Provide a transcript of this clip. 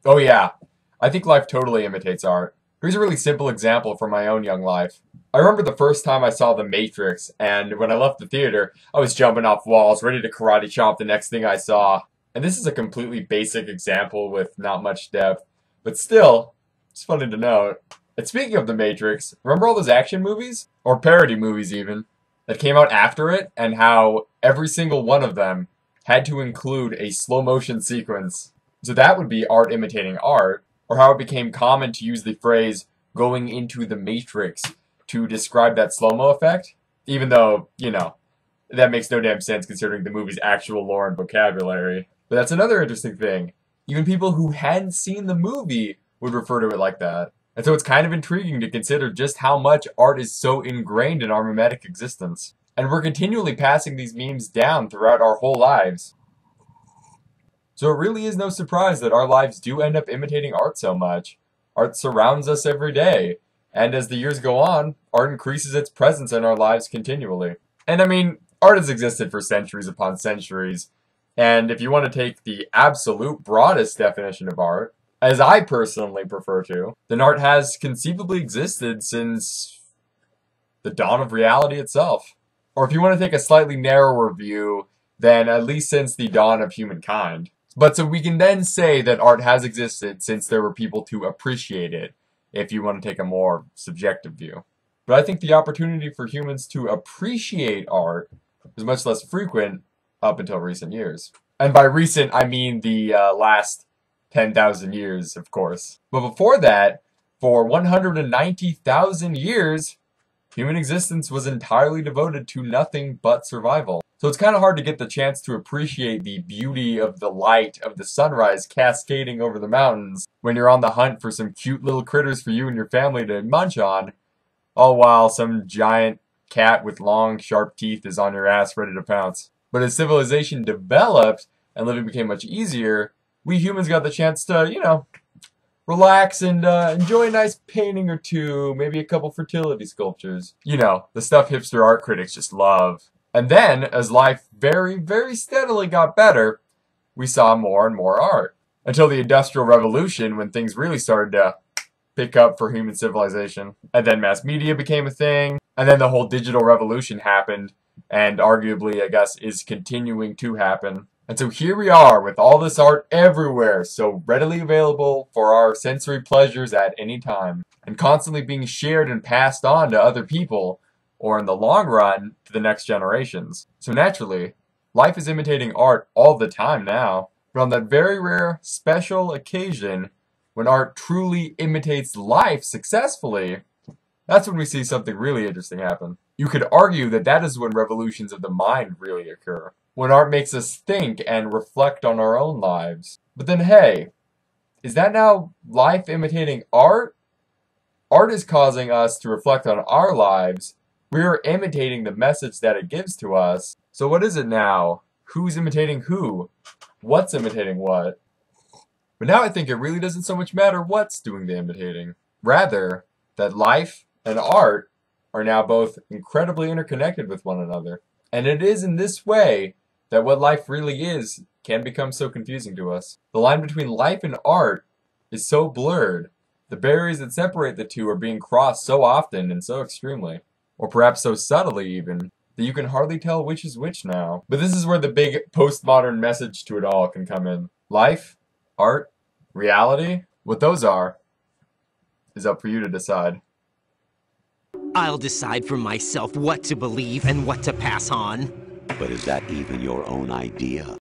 Oh yeah, I think life totally imitates art. Here's a really simple example from my own young life. I remember the first time I saw The Matrix, and when I left the theater, I was jumping off walls, ready to karate chop the next thing I saw. And this is a completely basic example with not much depth, but still, it's funny to note. And speaking of The Matrix, remember all those action movies? Or parody movies even, that came out after it, and how every single one of them had to include a slow motion sequence. So that would be art imitating art, or how it became common to use the phrase going into the matrix to describe that slow-mo effect, even though, that makes no damn sense considering the movie's actual lore and vocabulary. But that's another interesting thing. Even people who hadn't seen the movie would refer to it like that. And so it's kind of intriguing to consider just how much art is so ingrained in our mimetic existence. And we're continually passing these memes down throughout our whole lives. So it really is no surprise that our lives do end up imitating art so much. Art surrounds us every day, and as the years go on, art increases its presence in our lives continually. And I mean, art has existed for centuries upon centuries, and if you want to take the absolute broadest definition of art, as I personally prefer to, then art has conceivably existed since the dawn of reality itself. Or if you want to take a slightly narrower view, then at least since the dawn of humankind. But so we can then say that art has existed since there were people to appreciate it, if you want to take a more subjective view. But I think the opportunity for humans to appreciate art is much less frequent up until recent years. And by recent, I mean the last 10,000 years, of course. But before that, for 190,000 years, human existence was entirely devoted to nothing but survival. So it's kind of hard to get the chance to appreciate the beauty of the light of the sunrise cascading over the mountains when you're on the hunt for some cute little critters for you and your family to munch on, all while some giant cat with long, sharp teeth is on your ass ready to pounce. But as civilization developed and living became much easier, we humans got the chance to, relax and enjoy a nice painting or two, maybe a couple fertility sculptures. The stuff hipster art critics just love. And then, as life very, very steadily got better, we saw more and more art. Until the Industrial Revolution, when things really started to pick up for human civilization. And then mass media became a thing, and then the whole digital revolution happened, and arguably, I guess, is continuing to happen. And so here we are with all this art everywhere, so readily available for our sensory pleasures at any time, and constantly being shared and passed on to other people, or in the long run, to the next generations. So naturally, life is imitating art all the time now. But on that very rare, special occasion, when art truly imitates life successfully, that's when we see something really interesting happen. You could argue that that is when revolutions of the mind really occur. When art makes us think and reflect on our own lives. But then hey, is that now life imitating art? Art is causing us to reflect on our lives. We are imitating the message that it gives to us. So what is it now? Who's imitating who? What's imitating what? But now I think it really doesn't so much matter what's doing the imitating. Rather, that life and art are now both incredibly interconnected with one another. And it is in this way that what life really is can become so confusing to us. The line between life and art is so blurred. The barriers that separate the two are being crossed so often and so extremely. Or perhaps so subtly even, that you can hardly tell which is which now. But this is where the big postmodern message to it all can come in. Life, art, reality, what those are, is up for you to decide. I'll decide for myself what to believe and what to pass on. But is that even your own idea?